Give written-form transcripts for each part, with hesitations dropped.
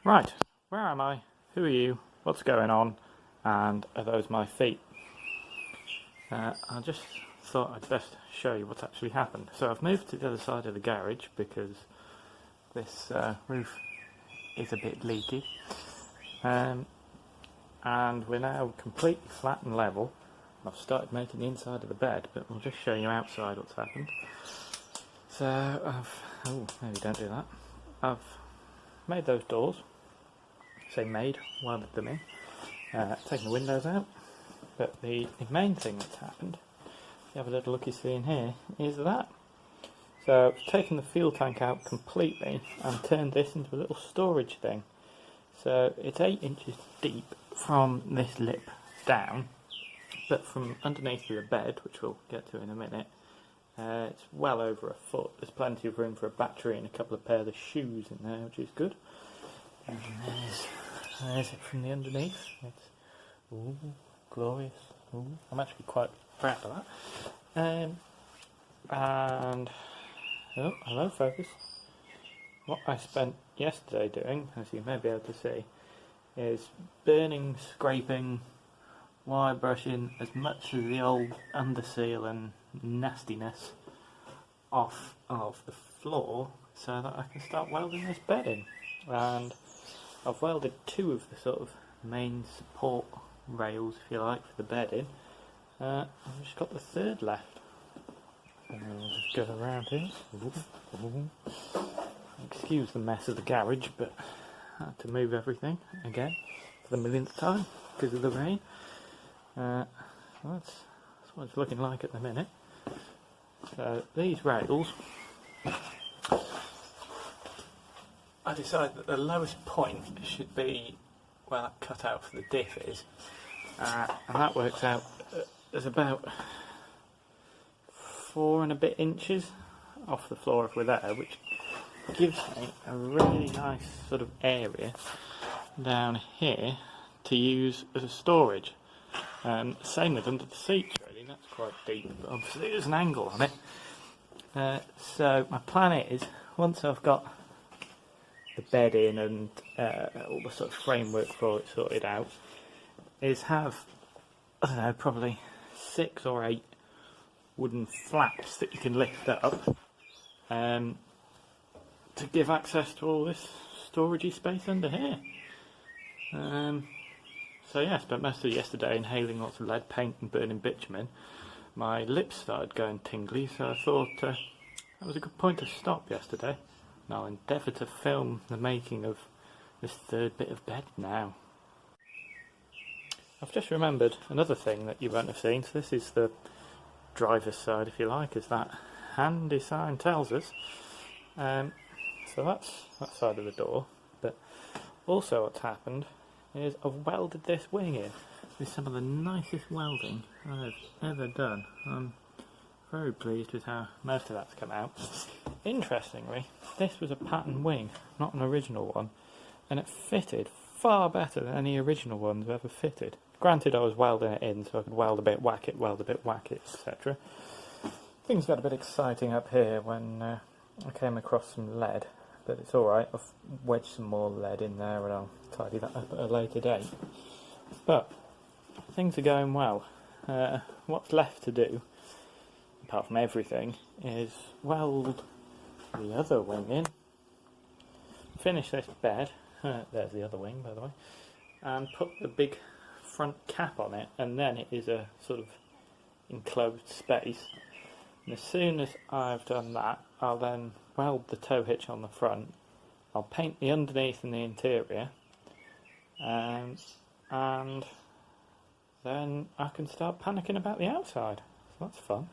Right, where am I? Who are you? What's going on? And are those my feet? I just thought I'd best show you what's actually happened. So I've moved to the other side of the garage because this roof is a bit leaky. And we're now completely flat and level. I've started making the inside of the bed, but we'll just show you outside what's happened. So oh, maybe don't do that. I've made those doors. Say made, welded them in. Taken the windows out. But the main thing that's happened, if you have a little look you see in here, is that. So I've taken the fuel tank out completely and turned this into a little storage thing. So it's 8 inches deep from this lip down, but from underneath the bed, which we'll get to in a minute, it's well over a foot. There's plenty of room for a battery and a couple of pairs of shoes in there, which is good. And there's it from the underneath. It's ooh, glorious. Ooh, I'm actually quite proud of that. And oh, hello, focus. What I spent yesterday doing, as you may be able to see, is burning, scraping, wire brushing as much of the old underseal and nastiness off of the floor so that I can start welding this bed in. And I've welded 2 of the sort of main support rails, if you like, for the bed in. I've just got the 3rd left. So I'll just go around here. Excuse the mess of the garage, but I had to move everything again for the millionth time because of the rain. So that's what it's looking like at the minute. So these rails, I decided that the lowest point should be where that cutout for the diff is, and that works out as about 4 and a bit inches off the floor if we're there, which gives me a really nice sort of area down here to use as a storage. Same with under the seats really, that's quite deep, but obviously there's an angle on it. So my plan is, once I've got the bed in and all the sort of framework for it sorted out, is have, I don't know, probably 6 or 8 wooden flaps that you can lift up to give access to all this storagey space under here. So yeah, I spent most of yesterday inhaling lots of lead paint and burning bitumen. My lips started going tingly, so I thought that was a good point to stop yesterday. And I'll endeavour to film the making of this 3rd bit of bed now. I've just remembered another thing that you won't have seen. So this is the driver's side, if you like, as that handy sign tells us. So that's that side of the door. But also what's happened is I've welded this wing in with some of the nicest welding I've ever done. I'm very pleased with how most of that's come out. Interestingly, this was a pattern wing, not an original one, and it fitted far better than any original ones I've ever fitted. Granted, I was welding it in so I could weld a bit, whack it, weld a bit, whack it, etc. Things got a bit exciting up here when I came across some lead, but it's alright. I've wedged some more lead in there and I'll tidy that up at a later date. But things are going well. What's left to do, apart from everything, is weld the other wing in, finish this bed, there's the other wing by the way, and put the big front cap on it, and then it is a sort of enclosed space. And as soon as I've done that, I'll then weld the tow hitch on the front, I'll paint the underneath and the interior, and then I can start panicking about the outside. So that's fun.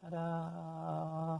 Ta-da!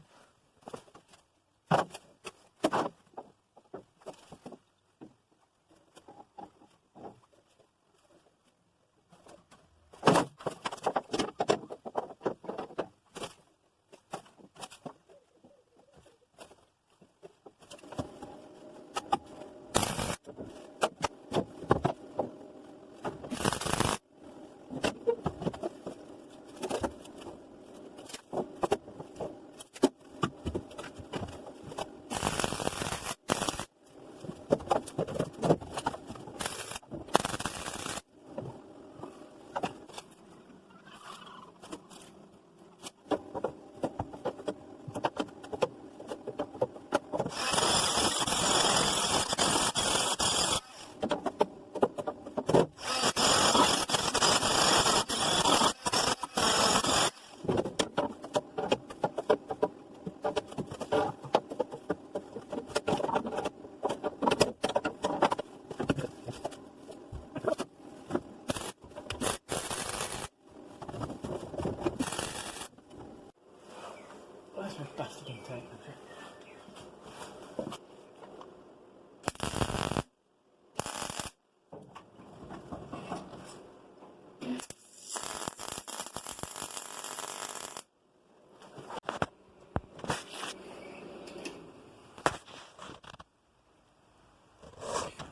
That's my bastard intake.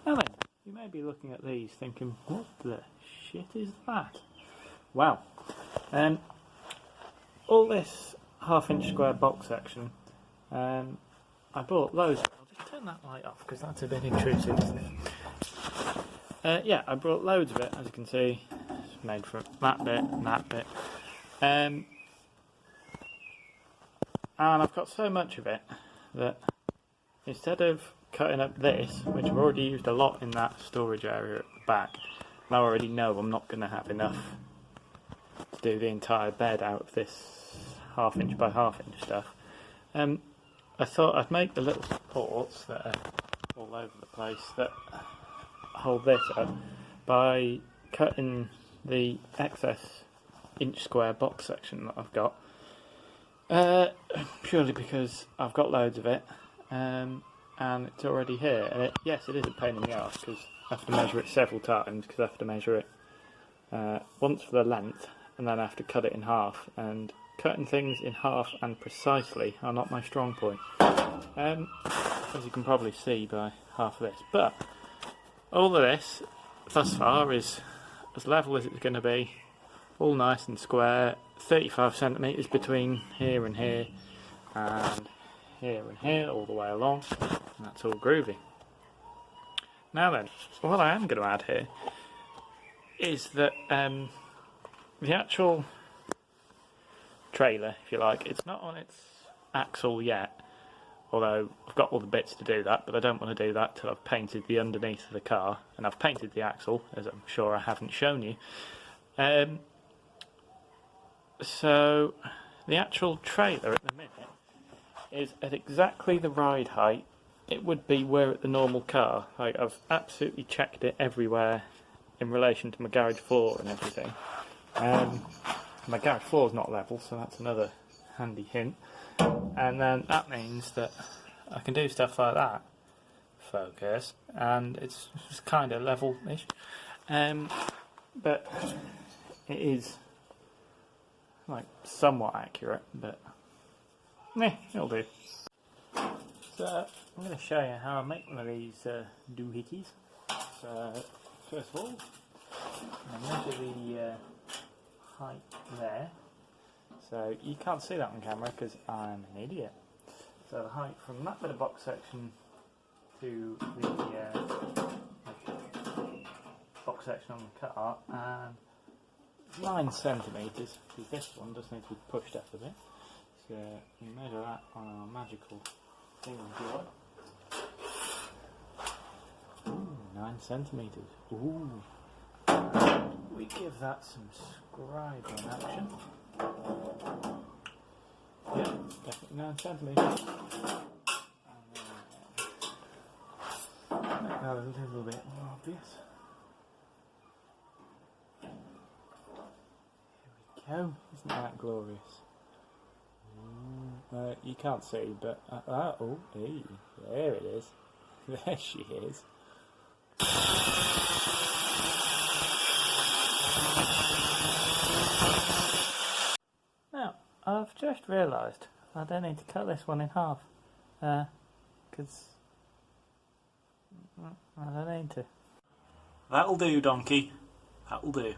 Now then, you may be looking at these thinking, what the shit is that? Wow. All this half-inch square box section, I bought loads. I'll just turn that light off because that's a bit intrusive, isn't it? Yeah, I brought loads of it, as you can see. It's made from that bit and that bit. And I've got so much of it that instead of cutting up this, which I've already used a lot in that storage area at the back, and I already know I'm not going to have enough to do the entire bed out of this half-inch by half-inch stuff, I thought I'd make the little supports that are all over the place that hold this up by cutting the excess inch square box section that I've got, purely because I've got loads of it, and it's already here. And yes, it is a pain in the arse because I have to measure it several times, because I have to measure it once for the length and then I have to cut it in half, and cutting things in half and precisely are not my strong point, as you can probably see by half of this. But all of this thus far is as level as it's going to be, all nice and square, 35 centimetres between here and here and here all the way along, and that's all groovy. Now then, what I am going to add here is that the actual trailer, if you like, it's not on its axle yet, although I've got all the bits to do that, but I don't want to do that till I've painted the underneath of the car, and I've painted the axle, as I'm sure I haven't shown you. So the actual trailer at the minute is at exactly the ride height it would be were it the normal car. Like, I've absolutely checked it everywhere in relation to my garage floor and everything. My garage floor is not level, so that's another handy hint. And then that means that I can do stuff like that, focus, and it's just kind of level-ish. But it is like somewhat accurate, but it'll do. So I'm going to show you how I make one of these doohickeys. So first of all, I'm going to measure the height there. So you can't see that on camera because I'm an idiot. So the height from that bit of box section to the box section on the car, and 9 centimetres, because this one does need to be pushed up a bit. So you measure that on our magical thing here. Ooh, 9 centimetres. Ooh. We give that some scribing action. Yeah, definitely 9 centimetres. Make that a little bit more obvious. Here we go. Isn't that glorious? You can't see, but oh, hey, there it is. There she is. Now, I've just realised I don't need to cut this one in half, because I don't need to. That'll do, donkey. That'll do.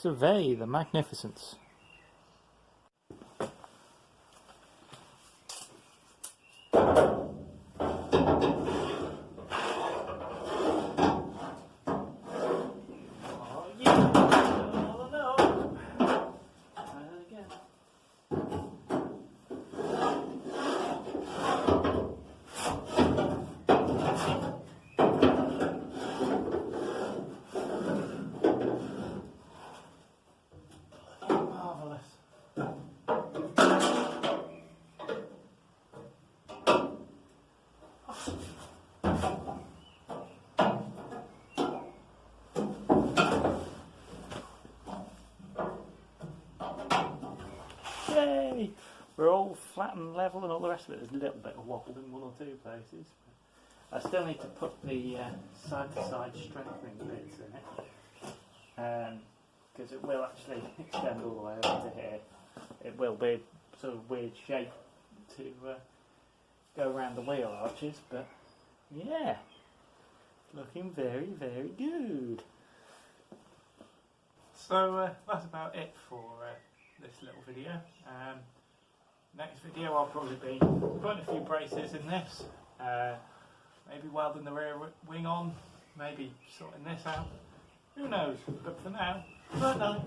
survey the magnificence. Yay! We're all flat and level and all the rest of it. There's a little bit of wobble in one or two places. I still need to put the side-to-side strengthening bits in it, because it will actually extend all the way over to here. It will be a sort of weird shape to go around the wheel arches, but yeah, looking very, very good. So that's about it for this little video. Next video I'll probably be putting a few braces in this, maybe welding the rear wing on, maybe sorting this out, who knows, but for now, bye night.